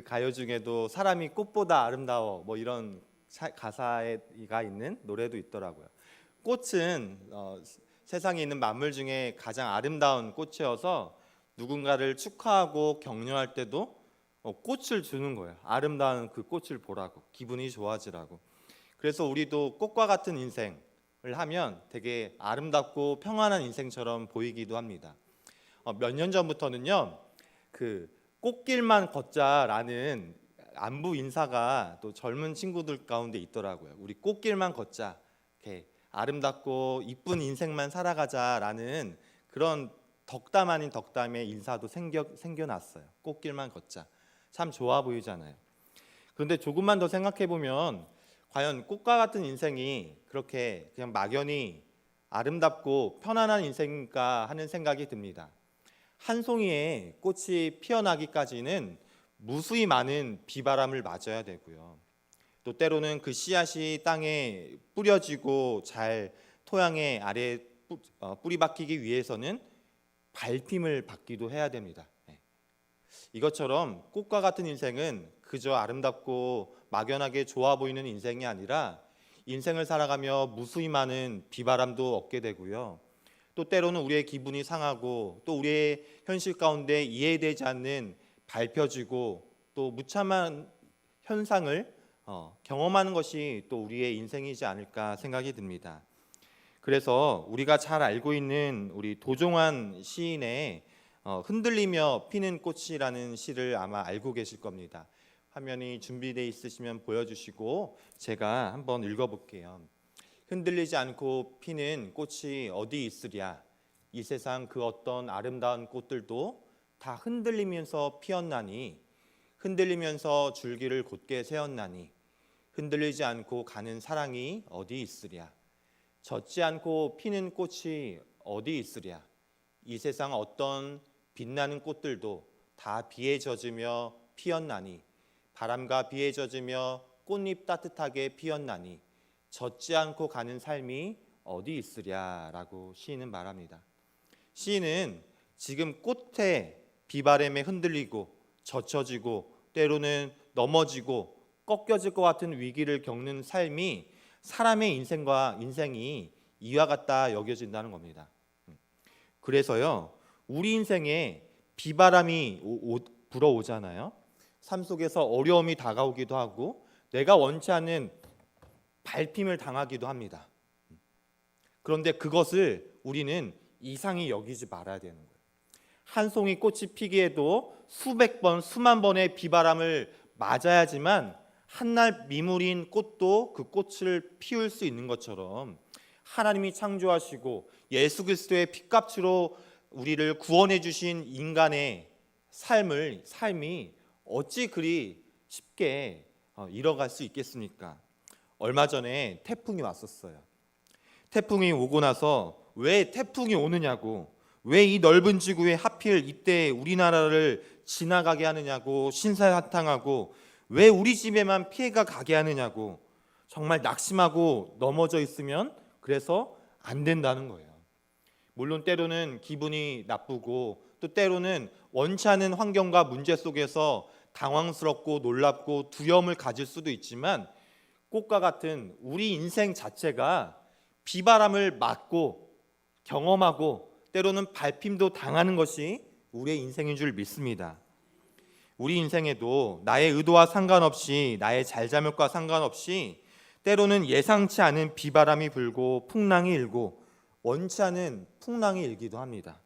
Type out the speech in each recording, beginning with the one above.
가요 중에도 사람이 꽃보다 아름다워 뭐 이런 가사가 있는 노래도 있더라고요. 꽃은 세상에 있는 만물 중에 가장 아름다운 꽃이어서 누군가를 축하하고 격려할 때도 꽃을 주는 거예요. 아름다운 그 꽃을 보라고, 기분이 좋아지라고. 그래서 우리도 꽃과 같은 인생을 하면 되게 아름답고 평안한 인생처럼 보이기도 합니다. 몇 년 전부터는요, 그 꽃길만 걷자라는 안부 인사가 또 젊은 친구들 가운데 있더라고요. 우리 꽃길만 걷자, 이렇게 아름답고 이쁜 인생만 살아가자라는 그런 덕담 아닌 덕담의 인사도 생겨났어요. 꽃길만 걷자. 참 좋아 보이잖아요. 그런데 조금만 더 생각해 보면 과연 꽃과 같은 인생이 그렇게 그냥 막연히 아름답고 편안한 인생인가 하는 생각이 듭니다. 한 송이의 꽃이 피어나기까지는 무수히 많은 비바람을 맞아야 되고요. 또 때로는 그 씨앗이 땅에 뿌려지고 잘 토양의 아래에 뿌리 박히기 위해서는 밟힘을 받기도 해야 됩니다. 이것처럼 꽃과 같은 인생은 그저 아름답고 막연하게 좋아 보이는 인생이 아니라 인생을 살아가며 무수히 많은 비바람도 얻게 되고요. 또 때로는 우리의 기분이 상하고 또 우리의 현실 가운데 이해되지 않는 밟혀지고 또 무참한 현상을 경험하는 것이 또 우리의 인생이지 않을까 생각이 듭니다. 그래서 우리가 잘 알고 있는 우리 도종환 시인의 흔들리며 피는 꽃이라는 시를 아마 알고 계실 겁니다. 화면이 준비되어 있으시면 보여주시고 제가 한번 읽어볼게요. 흔들리지 않고 피는 꽃이 어디 있으랴. 이 세상 그 어떤 아름다운 꽃들도 다 흔들리면서 피었나니, 흔들리면서 줄기를 곧게 세웠나니, 흔들리지 않고 가는 사랑이 어디 있으랴. 젖지 않고 피는 꽃이 어디 있으랴. 이 세상 어떤 빛나는 꽃들도 다 비에 젖으며 피었나니, 바람과 비에 젖으며 꽃잎 따뜻하게 피었나니, 젖지 않고 가는 삶이 어디 있으랴라고 시인은 말합니다. 시인은 지금 꽃에 비바람에 흔들리고 젖혀지고 때로는 넘어지고 꺾여질 것 같은 위기를 겪는 삶이 사람의 인생이 이와 같다 여겨진다는 겁니다. 그래서요, 우리 인생에 비바람이 불어오잖아요. 삶 속에서 어려움이 다가오기도 하고 내가 원치 않는 밟힘을 당하기도 합니다. 그런데 그것을 우리는 이상히 여기지 말아야 되는 거예요. 한 송이 꽃이 피기에도 수백 번, 수만 번의 비바람을 맞아야지만 한날 미물인 꽃도 그 꽃을 피울 수 있는 것처럼 하나님이 창조하시고 예수 그리스도의 피값으로 우리를 구원해 주신 인간의 삶이 어찌 그리 쉽게 잃어갈 수 있겠습니까? 얼마 전에 태풍이 왔었어요. 태풍이 오고 나서 왜 태풍이 오느냐고, 왜 이 넓은 지구에 하필 이때 우리나라를 지나가게 하느냐고 신사한탄하고, 왜 우리 집에만 피해가 가게 하느냐고 정말 낙심하고 넘어져 있으면 그래서 안 된다는 거예요. 물론 때로는 기분이 나쁘고 또 때로는 원치 않은 환경과 문제 속에서 당황스럽고 놀랍고 두려움을 가질 수도 있지만 꽃과 같은 우리 인생 자체가 비바람을 맞고 경험하고 때로는 밟힘도 당하는 것이 우리의 인생인 줄 믿습니다. 우리 인생에도 나의 의도와 상관없이 나의 잘잘못과 상관없이 때로는 예상치 않은 비바람이 불고 풍랑이 일고 원치 않은 풍랑이 일기도 합니다.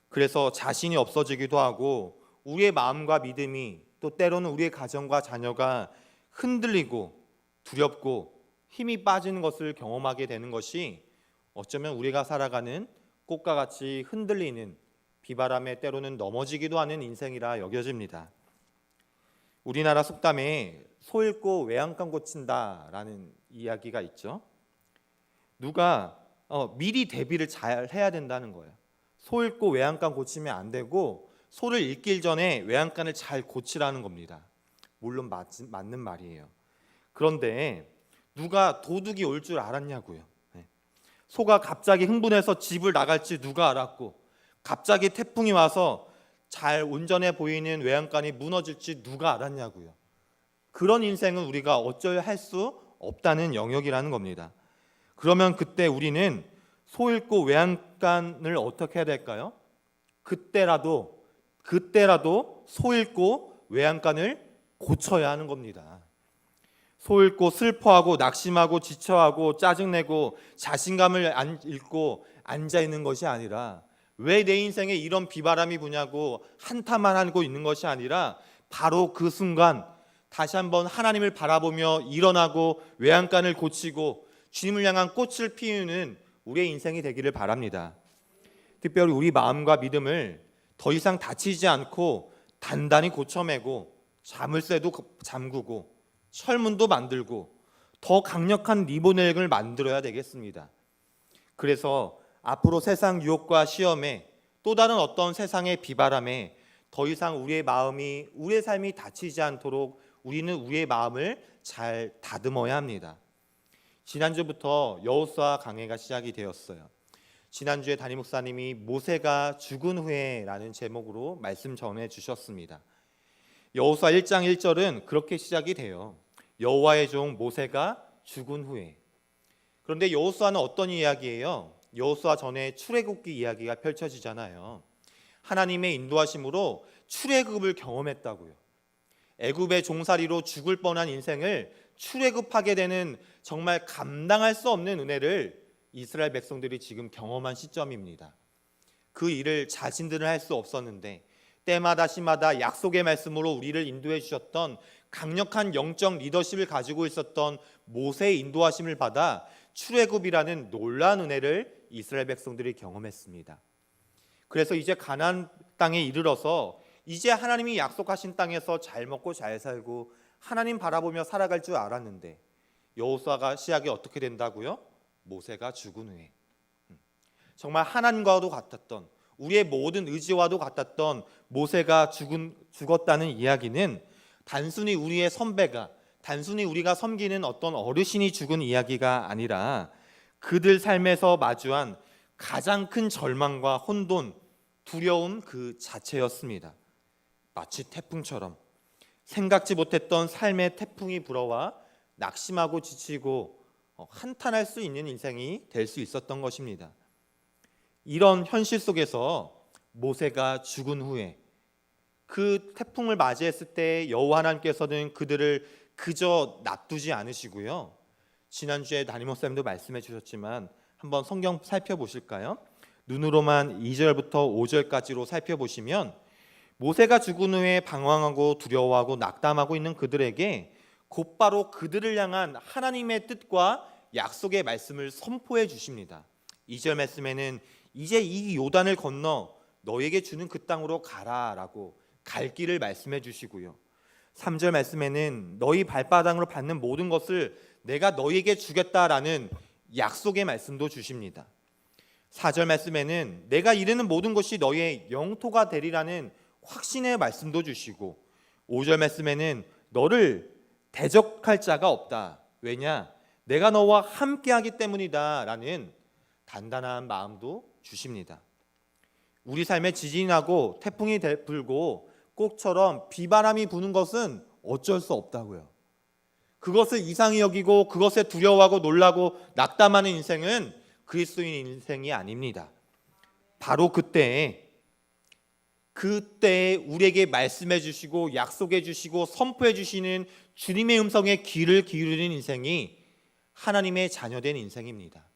그래서 자신이 없어지기도 하고 우리의 마음과 믿음이 또 때로는 우리의 가정과 자녀가 흔들리고 두렵고 힘이 빠지는 것을 경험하게 되는 것이 어쩌면 우리가 살아가는 꽃과 같이 흔들리는 비바람에 때로는 넘어지기도 하는 인생이라 여겨집니다. 우리나라 속담에 소 잃고 외양간 고친다라는 이야기가 있죠. 누가 미리 대비를 잘 해야 된다는 거예요. 소 잃고 외양간 고치면 안 되고 소를 잃길 전에 외양간을 잘 고치라는 겁니다. 물론 맞는 말이에요. 그런데 누가 도둑이 올 줄 알았냐고요. 소가 갑자기 흥분해서 집을 나갈지 누가 알았고 갑자기 태풍이 와서 잘 온전해 보이는 외양간이 무너질지 누가 알았냐고요. 그런 인생은 우리가 어쩔 할 수 없다는 영역이라는 겁니다. 그러면 그때 우리는 소 잃고 외양간을 어떻게 해야 될까요? 그때라도 소 잃고 외양간을 고쳐야 하는 겁니다. 소 잃고 슬퍼하고 낙심하고 지쳐하고 짜증내고 자신감을 잃고 앉아있는 것이 아니라, 왜 내 인생에 이런 비바람이 부냐고 한탄만 하고 있는 것이 아니라, 바로 그 순간 다시 한번 하나님을 바라보며 일어나고 외양간을 고치고 주님을 향한 꽃을 피우는 우리의 인생이 되기를 바랍니다. 특별히 우리 마음과 믿음을 더 이상 다치지 않고 단단히 고쳐매고 자물쇠도 잠그고 철문도 만들고 더 강력한 리보넬을 만들어야 되겠습니다. 그래서 앞으로 세상 유혹과 시험에, 또 다른 어떤 세상의 비바람에 더 이상 우리의 마음이, 우리의 삶이 다치지 않도록 우리는 우리의 마음을 잘 다듬어야 합니다. 지난주부터 여호수아 강해가 시작이 되었어요. 지난주에 담임 목사님이 모세가 죽은 후에라는 제목으로 말씀 전해 주셨습니다. 여호수아 1장 1절은 그렇게 시작이 돼요. 여호와의 종 모세가 죽은 후에. 그런데 여호수아는 어떤 이야기예요? 여호수아 전에 출애굽기 이야기가 펼쳐지잖아요. 하나님의 인도하심으로 출애굽을 경험했다고요. 애굽의 종살이로 죽을 뻔한 인생을 출애굽하게 되는 정말 감당할 수 없는 은혜를 이스라엘 백성들이 지금 경험한 시점입니다. 그 일을 자신들은 할 수 없었는데 때마다 시마다 약속의 말씀으로 우리를 인도해 주셨던 강력한 영적 리더십을 가지고 있었던 모세의 인도하심을 받아 출애굽이라는 놀라운 은혜를 이스라엘 백성들이 경험했습니다. 그래서 이제 가나안 땅에 이르러서 이제 하나님이 약속하신 땅에서 잘 먹고 잘 살고 하나님 바라보며 살아갈 줄 알았는데, 여호수아가 시작이 어떻게 된다고요? 모세가 죽은 후에. 정말 하나님과도 같았던, 우리의 모든 의지와도 같았던 모세가 죽었다는 이야기는 단순히 우리의 선배가, 단순히 우리가 섬기는 어떤 어르신이 죽은 이야기가 아니라 그들 삶에서 마주한 가장 큰 절망과 혼돈, 두려움 그 자체였습니다. 마치 태풍처럼 생각지 못했던 삶의 태풍이 불어와 낙심하고 지치고 한탄할 수 있는 인생이 될 수 있었던 것입니다. 이런 현실 속에서 모세가 죽은 후에 그 태풍을 맞이했을 때 여호와 하나님께서는 그들을 그저 놔두지 않으시고요. 지난주에 담임 목사님도 말씀해 주셨지만 한번 성경 살펴보실까요? 눈으로만 2절부터 5절까지로 살펴보시면 모세가 죽은 후에 방황하고 두려워하고 낙담하고 있는 그들에게 곧바로 그들을 향한 하나님의 뜻과 약속의 말씀을 선포해 주십니다. 2절 말씀에는 이제 이 요단을 건너 너에게 주는 그 땅으로 가라라고 갈 길을 말씀해 주시고요. 3절 말씀에는 너희 발바닥으로 받는 모든 것을 내가 너희에게 주겠다라는 약속의 말씀도 주십니다. 4절 말씀에는 내가 이르는 모든 것이 너희의 영토가 되리라는 확신의 말씀도 주시고, 5절 말씀에는 너를 대적할 자가 없다. 왜냐? 내가 너와 함께하기 때문이다 라는 단단한 마음도 주십니다. 우리 삶에 지진이 나고 태풍이 불고 꽃처럼 비바람이 부는 것은 어쩔 수 없다고요. 그것을 이상히 여기고 그것에 두려워하고 놀라고 낙담하는 인생은 그리스도인 인생이 아닙니다. 바로 그때 우리에게 말씀해 주시고 약속해 주시고 선포해 주시는 주님의 음성에 귀를 기울이는 인생이 하나님의 자녀된 인생입니다.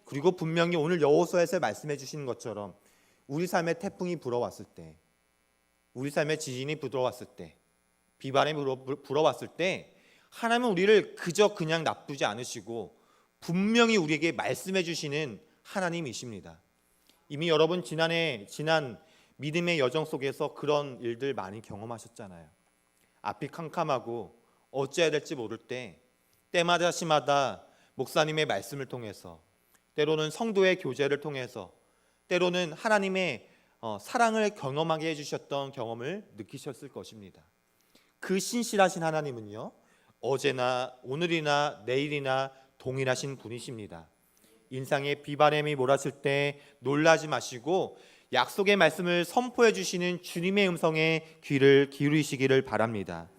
그리고 분명히 오늘 여호수아에서 말씀해 주시는 것처럼 우리 삶에 태풍이 불어왔을 때, 우리 삶에 지진이 불어왔을 때, 비바람이 불어왔을 때 하나님은 우리를 그저 그냥 놔두지 않으시고 분명히 우리에게 말씀해 주시는 하나님이십니다. 이미 여러분 지난 믿음의 여정 속에서 그런 일들 많이 경험하셨잖아요. 앞이 캄캄하고 어찌해야 될지 모를 때 때마다 시마다 목사님의 말씀을 통해서, 때로는 성도의 교제를 통해서, 때로는 하나님의 사랑을 경험하게 해주셨던 경험을 느끼셨을 것입니다. 그 신실하신 하나님은요, 어제나 오늘이나 내일이나 동일하신 분이십니다. 인상에 비바람이 몰았을 때 놀라지 마시고 약속의 말씀을 선포해 주시는 주님의 음성에 귀를 기울이시기를 바랍니다.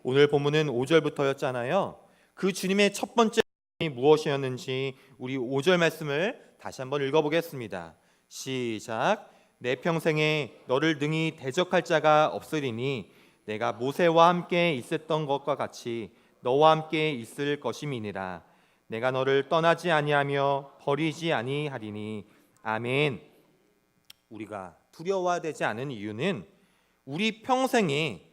오늘 본문은 5절부터였잖아요. 그 주님의 첫 번째 무엇이었는지 우리 5절 말씀을 다시 한번 읽어보겠습니다. 시작. 내 평생에 너를 능히 대적할 자가 없으리니 내가 모세와 함께 있었던 것과 같이 너와 함께 있을 것임이니라. 내가 너를 떠나지 아니하며 버리지 아니하리니. 아멘. 우리가 두려워되지 않은 이유는 우리 평생에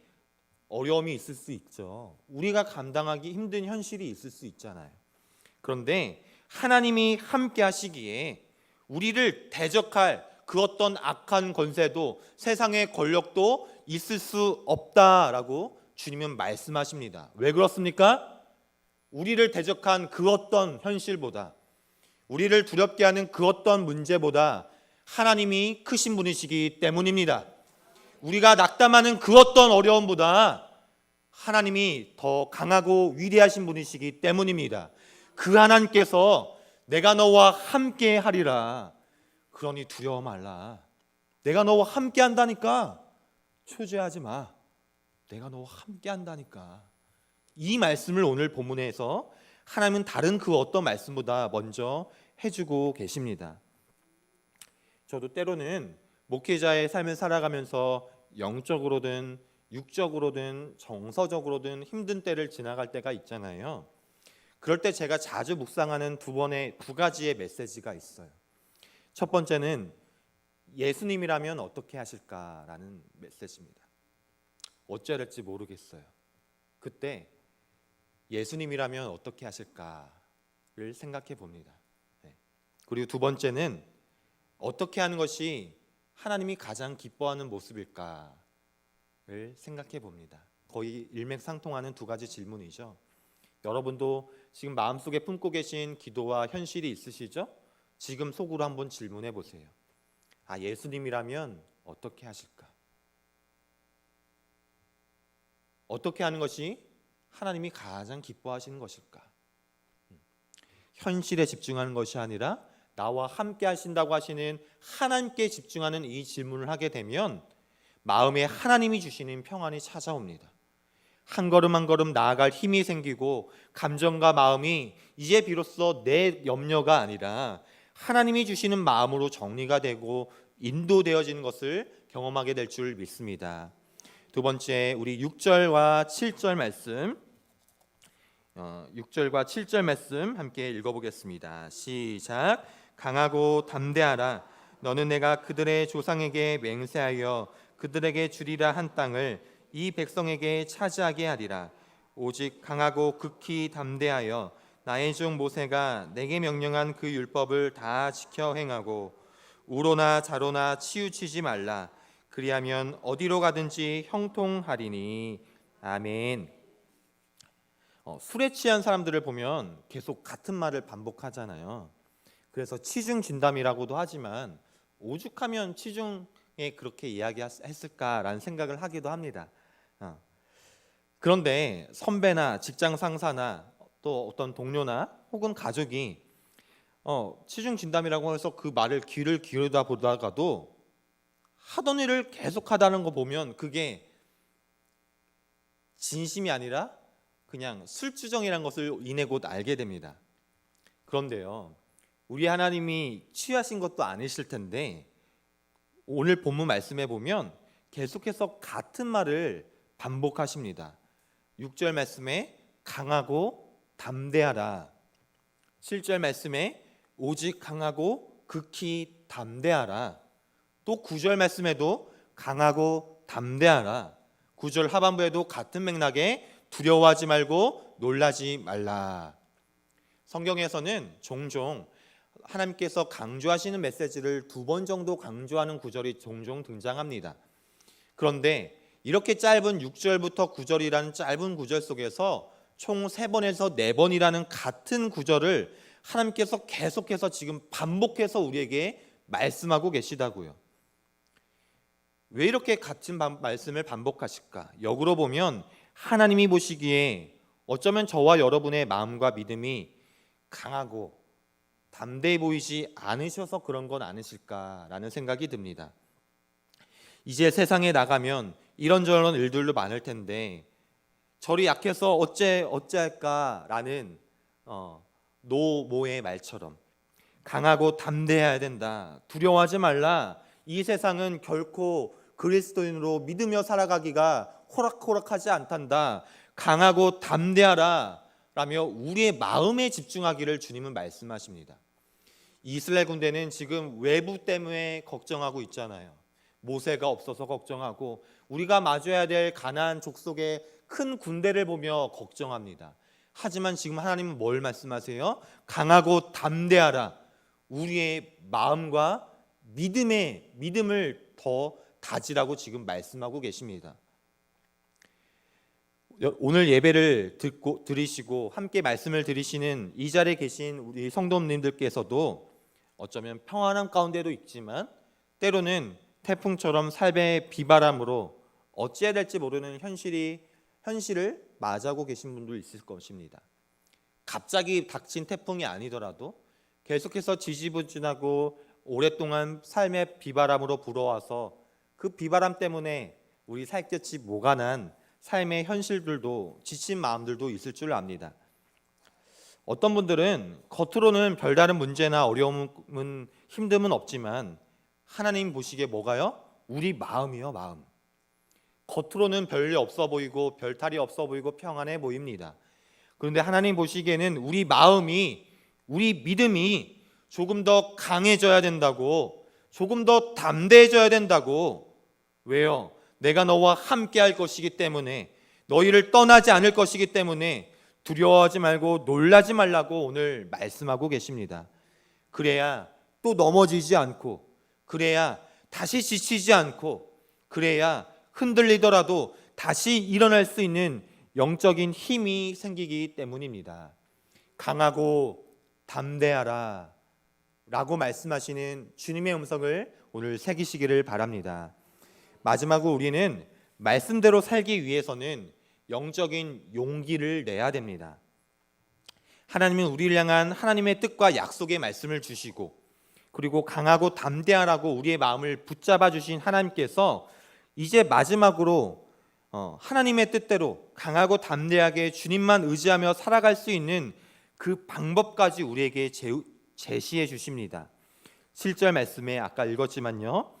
어려움이 있을 수 있죠. 우리가 감당하기 힘든 현실이 있을 수 있잖아요. 그런데 하나님이 함께 하시기에 우리를 대적할 그 어떤 악한 권세도 세상의 권력도 있을 수 없다라고 주님은 말씀하십니다. 왜 그렇습니까? 우리를 대적한 그 어떤 현실보다, 우리를 두렵게 하는 그 어떤 문제보다 하나님이 크신 분이시기 때문입니다. 우리가 낙담하는 그 어떤 어려움보다 하나님이 더 강하고 위대하신 분이시기 때문입니다. 그 하나님께서 내가 너와 함께 하리라. 그러니 두려워 말라. 내가 너와 함께 한다니까. 초조해하지 마. 내가 너와 함께 한다니까. 이 말씀을 오늘 본문에서 하나님은 다른 그 어떤 말씀보다 먼저 해주고 계십니다. 저도 때로는 목회자의 삶을 살아가면서 영적으로든 육적으로든 정서적으로든 힘든 때를 지나갈 때가 있잖아요. 그럴 때 제가 자주 묵상하는 두 가지의 메시지가 있어요. 첫 번째는 예수님이라면 어떻게 하실까라는 메시지입니다. 어찌해야 될지 모르겠어요. 그때 예수님이라면 어떻게 하실까를 생각해 봅니다. 그리고 두 번째는 어떻게 하는 것이 하나님이 가장 기뻐하는 모습일까를 생각해 봅니다. 거의 일맥상통하는 두 가지 질문이죠. 여러분도 지금 마음속에 품고 계신 기도와 현실이 있으시죠? 지금 속으로 한번 질문해 보세요. 예수님이라면 어떻게 하실까? 어떻게 하는 것이 하나님이 가장 기뻐하시는 것일까? 현실에 집중하는 것이 아니라 나와 함께 하신다고 하시는 하나님께 집중하는 이 질문을 하게 되면 마음에 하나님이 주시는 평안이 찾아옵니다. 한 걸음 한 걸음 나아갈 힘이 생기고 감정과 마음이 이제 비로소 내 염려가 아니라 하나님이 주시는 마음으로 정리가 되고 인도되어지는 것을 경험하게 될 줄 믿습니다. 두 번째, 우리 6절과 7절 말씀 6절과 7절 말씀 함께 읽어보겠습니다. 시작. 강하고 담대하라. 너는 내가 그들의 조상에게 맹세하여 그들에게 주리라 한 땅을 이 백성에게 차지하게 하리라. 오직 강하고 극히 담대하여 나의 종 모세가 내게 명령한 그 율법을 다 지켜 행하고 우로나 좌로나 치우치지 말라. 그리하면 어디로 가든지 형통하리니. 아멘. 술에 취한 사람들을 보면 계속 같은 말을 반복하잖아요. 그래서 치중진담이라고도 하지만 오죽하면 치중에 그렇게 이야기했을까라는 생각을 하기도 합니다. 그런데 선배나 직장 상사나 또 어떤 동료나 혹은 가족이 치중진담이라고 해서 그 말을 귀를 기울이다 보다가도 하던 일을 계속하다는 거 보면 그게 진심이 아니라 그냥 술주정이라는 것을 이내 곧 알게 됩니다. 그런데요, 우리 하나님이 취하신 것도 아니실 텐데 오늘 본문 말씀에 보면 계속해서 같은 말을 반복하십니다. 6절 말씀에 강하고 담대하라. 7절 말씀에 오직 강하고 극히 담대하라. 또 9절 말씀에도 강하고 담대하라. 9절 하반부에도 같은 맥락에 두려워하지 말고 놀라지 말라. 성경에서는 종종 하나님께서 강조하시는 메시지를 2번 정도 강조하는 구절이 종종 등장합니다. 그런데 이렇게 짧은 6절부터 9절이라는 짧은 구절 속에서 총 3번에서 4번이라는 같은 구절을 하나님께서 계속해서 지금 반복해서 우리에게 말씀하고 계시다고요. 왜 이렇게 같은 말씀을 반복하실까? 역으로 보면 하나님이 보시기에 어쩌면 저와 여러분의 마음과 믿음이 강하고 담대해 보이지 않으셔서 그런 건 아니실까라는 생각이 듭니다. 이제 세상에 나가면 이런저런 일들도 많을 텐데 저리 약해서 어찌할까라는 노모의 말처럼 강하고 담대해야 된다. 두려워하지 말라. 이 세상은 결코 그리스도인으로 믿으며 살아가기가 호락호락하지 않단다. 강하고 담대하라 라며 우리의 마음에 집중하기를 주님은 말씀하십니다. 이스라엘 군대는 지금 외부 때문에 걱정하고 있잖아요. 모세가 없어서 걱정하고 우리가 마주해야 될 가나안 족속의 큰 군대를 보며 걱정합니다. 하지만 지금 하나님은 뭘 말씀하세요? 강하고 담대하라. 우리의 마음과 믿음을 더 다지라고 지금 말씀하고 계십니다. 오늘 예배를 들으시고 함께 말씀을 들으시는 이 자리에 계신 우리 성도님들께서도 어쩌면 평안함 가운데도 있지만 때로는 태풍처럼 삶의 비바람으로 어찌해야 될지 모르는 현실을 맞이하고 계신 분도 있을 것입니다. 갑자기 닥친 태풍이 아니더라도 계속해서 지지부진하고 오랫동안 삶의 비바람으로 불어와서 그 비바람 때문에 우리 살갗이 모가난 삶의 현실들도 지친 마음들도 있을 줄 압니다. 어떤 분들은 겉으로는 별다른 문제나 어려움은 힘듦은 없지만 하나님 보시기에 뭐가요? 우리 마음이요, 마음. 겉으로는 별일 없어 보이고 별탈이 없어 보이고 평안해 보입니다. 그런데 하나님 보시기에는 우리 마음이, 우리 믿음이 조금 더 강해져야 된다고, 조금 더 담대해져야 된다고. 왜요? 내가 너와 함께 할 것이기 때문에, 너희를 떠나지 않을 것이기 때문에 두려워하지 말고 놀라지 말라고 오늘 말씀하고 계십니다. 그래야 또 넘어지지 않고, 그래야 다시 지치지 않고, 그래야 흔들리더라도 다시 일어날 수 있는 영적인 힘이 생기기 때문입니다. 강하고 담대하라 라고 말씀하시는 주님의 음성을 오늘 새기시기를 바랍니다. 마지막으로 우리는 말씀대로 살기 위해서는 영적인 용기를 내야 됩니다. 하나님은 우리를 향한 하나님의 뜻과 약속의 말씀을 주시고, 그리고 강하고 담대하라고 우리의 마음을 붙잡아 주신 하나님께서 이제 마지막으로 하나님의 뜻대로 강하고 담대하게 주님만 의지하며 살아갈 수 있는 그 방법까지 우리에게 제시해 주십니다. 7절 말씀에 아까 읽었지만요,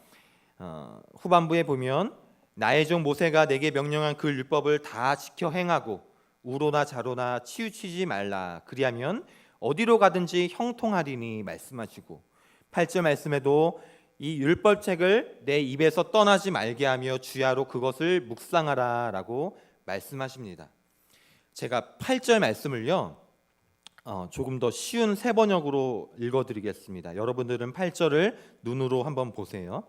후반부에 보면 나의 종 모세가 내게 명령한 그 율법을 다 지켜 행하고 우로나 좌로나 치우치지 말라. 그리하면 어디로 가든지 형통하리니 말씀하시고, 8절 말씀에도 이 율법책을 내 입에서 떠나지 말게 하며 주야로 그것을 묵상하라 라고 말씀하십니다. 제가 8절 말씀을요 조금 더 쉬운 세번역으로 읽어드리겠습니다. 여러분들은 8절을 눈으로 한번 보세요.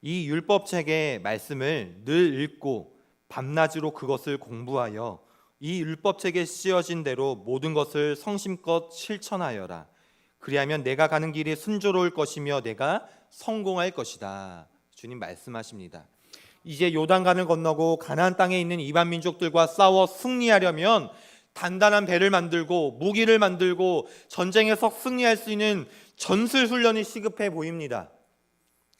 이 율법책의 말씀을 늘 읽고 밤낮으로 그것을 공부하여 이 율법책에 쓰여진 대로 모든 것을 성심껏 실천하여라. 그리하면 내가 가는 길이 순조로울 것이며 내가 성공할 것이다. 주님 말씀하십니다. 이제 요단강을 건너고 가나안 땅에 있는 이방 민족들과 싸워 승리하려면 단단한 배를 만들고 무기를 만들고 전쟁에서 승리할 수 있는 전술 훈련이 시급해 보입니다.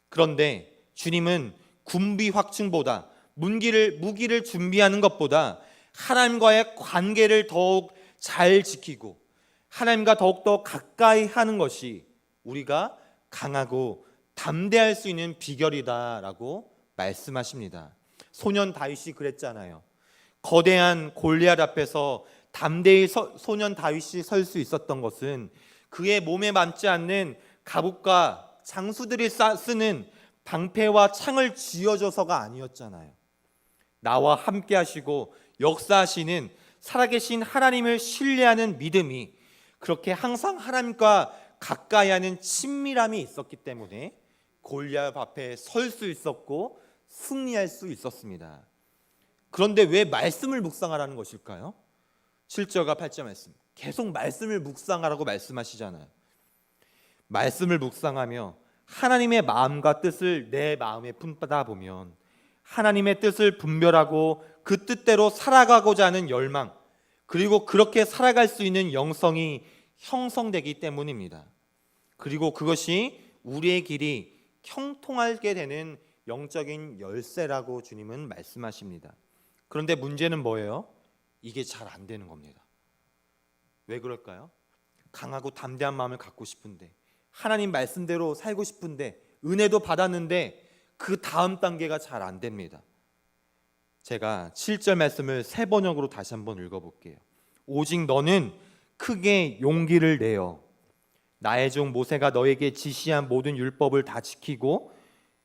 그런데 주님은 군비 확충보다 무기를 준비하는 것보다 하나님과의 관계를 더욱 잘 지키고 하나님과 더욱더 가까이 하는 것이 우리가 강하고 담대할 수 있는 비결이다라고 말씀하십니다. 소년 다윗이 그랬잖아요. 거대한 골리앗 앞에서 담대히 소년 다윗이 설 수 있었던 것은 그의 몸에 맞지 않는 갑옷과 장수들이 쓰는 방패와 창을 쥐어줘서가 아니었잖아요. 나와 함께 하시고 역사하시는 살아계신 하나님을 신뢰하는 믿음이, 그렇게 항상 하나님과 가까이 하는 친밀함이 있었기 때문에 골리앗 앞에 설 수 있었고 승리할 수 있었습니다. 그런데 왜 말씀을 묵상하라는 것일까요? 7절과 8절 말씀, 계속 말씀을 묵상하라고 말씀하시잖아요. 말씀을 묵상하며 하나님의 마음과 뜻을 내 마음에 품다 보면 하나님의 뜻을 분별하고 그 뜻대로 살아가고자 하는 열망, 그리고 그렇게 살아갈 수 있는 영성이 형성되기 때문입니다. 그리고 그것이 우리의 길이 형통하게 되는 영적인 열쇠라고 주님은 말씀하십니다. 그런데 문제는 뭐예요? 이게 잘 안 되는 겁니다. 왜 그럴까요? 강하고 담대한 마음을 갖고 싶은데, 하나님 말씀대로 살고 싶은데, 은혜도 받았는데 그 다음 단계가 잘 안 됩니다. 제가 7절 말씀을 새 번역으로 다시 한번 읽어볼게요. 오직 너는 크게 용기를 내어 나의 종 모세가 너에게 지시한 모든 율법을 다 지키고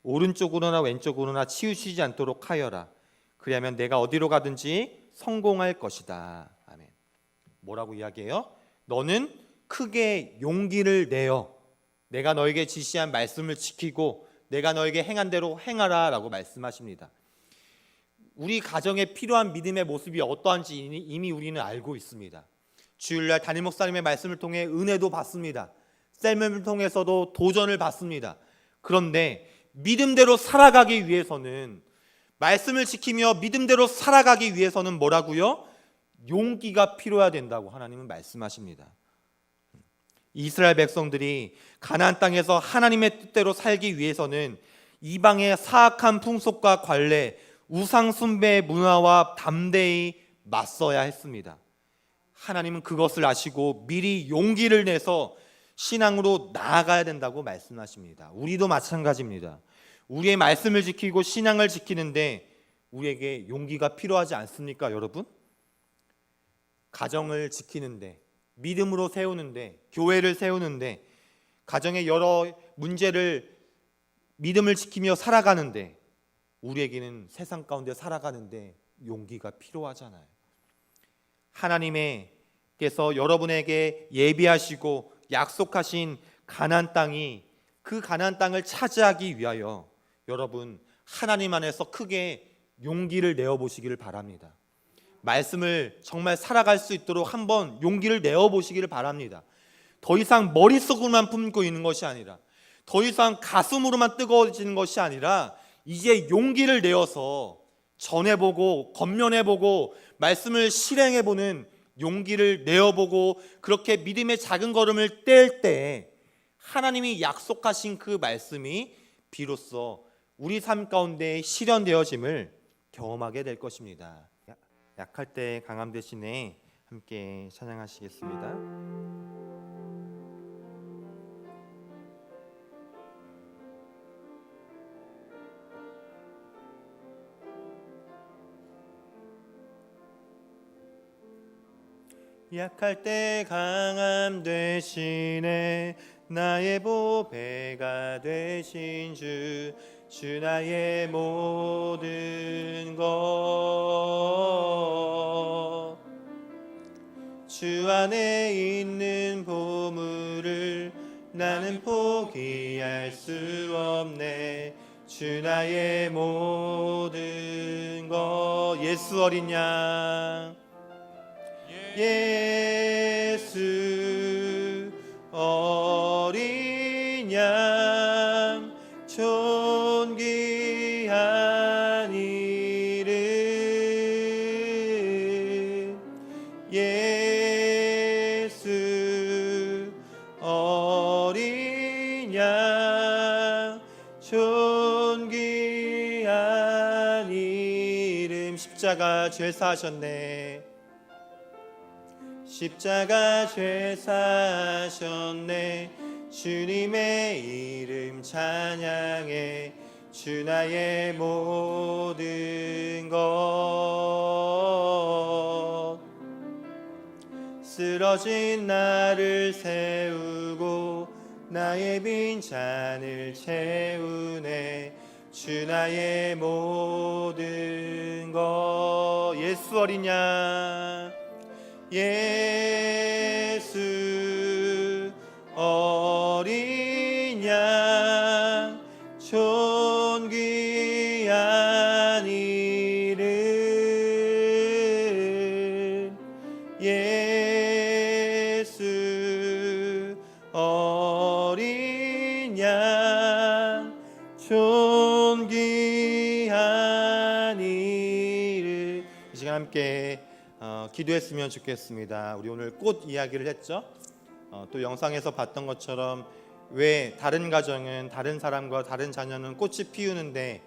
오른쪽으로나 왼쪽으로나 치우치지 않도록 하여라. 그리하면 내가 어디로 가든지 성공할 것이다. 아멘. 뭐라고 이야기해요? 너는 크게 용기를 내어 내가 너에게 지시한 말씀을 지키고 내가 너에게 행한 대로 행하라 라고 말씀하십니다. 우리 가정에 필요한 믿음의 모습이 어떠한지 이미 우리는 알고 있습니다. 주일날 담임 목사님의 말씀을 통해 은혜도 받습니다. 셀명을 통해서도 도전을 받습니다. 그런데 믿음대로 살아가기 위해서는, 말씀을 지키며 믿음대로 살아가기 위해서는 뭐라고요? 용기가 필요해야 된다고 하나님은 말씀하십니다. 이스라엘 백성들이 가나안 땅에서 하나님의 뜻대로 살기 위해서는 이방의 사악한 풍속과 관례, 우상 숭배 문화와 담대히 맞서야 했습니다. 하나님은 그것을 아시고 미리 용기를 내서 신앙으로 나아가야 된다고 말씀하십니다. 우리도 마찬가지입니다. 우리의 말씀을 지키고 신앙을 지키는데 우리에게 용기가 필요하지 않습니까, 여러분? 가정을 지키는데, 믿음으로 세우는데, 교회를 세우는데, 가정의 여러 문제를 믿음을 지키며 살아가는데, 우리에게는 세상 가운데 살아가는데 용기가 필요하잖아요. 하나님께서 여러분에게 예비하시고 약속하신 가나안 땅이, 그 가나안 땅을 차지하기 위하여 여러분 하나님 안에서 크게 용기를 내어 보시기를 바랍니다. 말씀을 정말 살아갈 수 있도록 한번 용기를 내어 보시기를 바랍니다. 더 이상 머릿속으로만 품고 있는 것이 아니라, 더 이상 가슴으로만 뜨거워지는 것이 아니라, 이제 용기를 내어서 전해보고 권면해보고 말씀을 실행해보는 용기를 내어보고, 그렇게 믿음의 작은 걸음을 뗄 때 하나님이 약속하신 그 말씀이 비로소 우리 삶 가운데 실현되어짐을 경험하게 될 것입니다. 약할 때 강함 대신에 함께 찬양하시겠습니다. 약할 때 강함 대신에 나의 보배가 되신 주, 주 나의 모든 것, 주 안에 있는 보물을 나는 포기할 수 없네. 주 나의 모든 것. 예수 어린 양, 예수 어린 양, 존귀한 이름, 예수 어린 양, 존귀한 이름. 십자가 죄 사하셨네. 십자가 죄 사하셨네. 주님의 이름 찬양해. 주 나의 모든 것, 쓰러진 나를 세우고 나의 빈 잔을 채우네. 주 나의 모든 것. 예수 어린 양, 예수 어린 양, 존귀한 이름, 예수 어린 양, 존귀한 이름. 이 시간 함께 기도했으면 좋겠습니다. 우리 오늘 꽃 이야기를 했죠. 또 영상에서 봤던 것처럼 왜 다른 가정은, 다른 사람과 다른 자녀는 꽃이 피우는데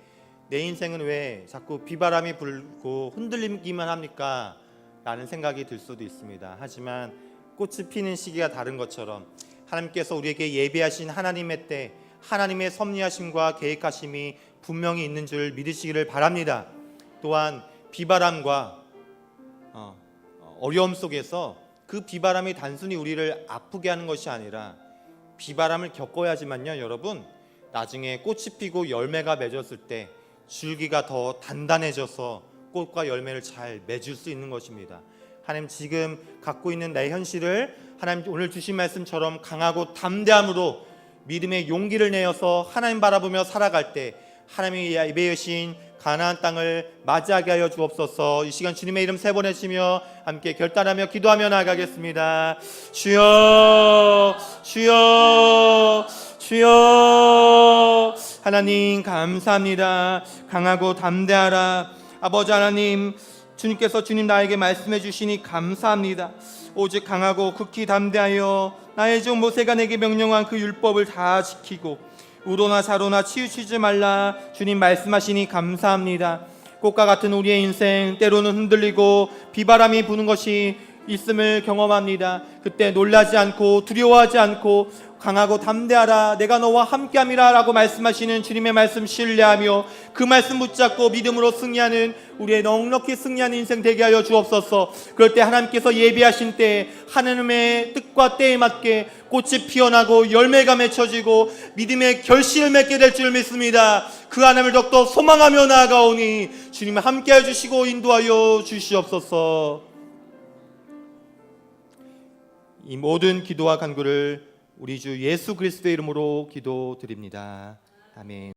내 인생은 왜 자꾸 비바람이 불고 흔들리기만 합니까? 라는 생각이 들 수도 있습니다. 하지만 꽃이 피는 시기가 다른 것처럼 하나님께서 우리에게 예비하신 하나님의 때, 하나님의 섭리하심과 계획하심이 분명히 있는 줄 믿으시기를 바랍니다. 또한 비바람과 어려움 속에서 그 비바람이 단순히 우리를 아프게 하는 것이 아니라 비바람을 겪어야지만요, 여러분, 나중에 꽃이 피고 열매가 맺었을 때 줄기가 더 단단해져서 꽃과 열매를 잘 맺을 수 있는 것입니다. 하나님, 지금 갖고 있는 내 현실을 하나님 오늘 주신 말씀처럼 강하고 담대함으로 믿음의 용기를 내어서 하나님 바라보며 살아갈 때 하나님이 예배하신 가나안 땅을 맞이하게 하여 주옵소서. 이 시간 주님의 이름 3번 외치며 함께 결단하며 기도하며 나아가겠습니다. 주여, 주여, 주여. 하나님 감사합니다. 강하고 담대하라. 아버지 하나님, 주님께서 주님 나에게 말씀해 주시니 감사합니다. 오직 강하고 극히 담대하여 나의 종 모세가 내게 명령한 그 율법을 다 지키고 우로나 자로나 치우치지 말라. 주님 말씀하시니 감사합니다. 꽃과 같은 우리의 인생, 때로는 흔들리고 비바람이 부는 것이 있음을 경험합니다. 그때 놀라지 않고 두려워하지 않고 강하고 담대하라, 내가 너와 함께함이라 라고 말씀하시는 주님의 말씀 신뢰하며 그 말씀 붙잡고 믿음으로 승리하는 우리의 넉넉히 승리하는 인생 되게 하여 주옵소서. 그럴 때 하나님께서 예비하신 때 하나님의 뜻과 때에 맞게 꽃이 피어나고 열매가 맺혀지고 믿음의 결실을 맺게 될 줄 믿습니다. 그 하나님을 더욱더 소망하며 나아가오니 주님 함께해 주시고 인도하여 주시옵소서. 이 모든 기도와 간구를 우리 주 예수 그리스도의 이름으로 기도드립니다. 아멘.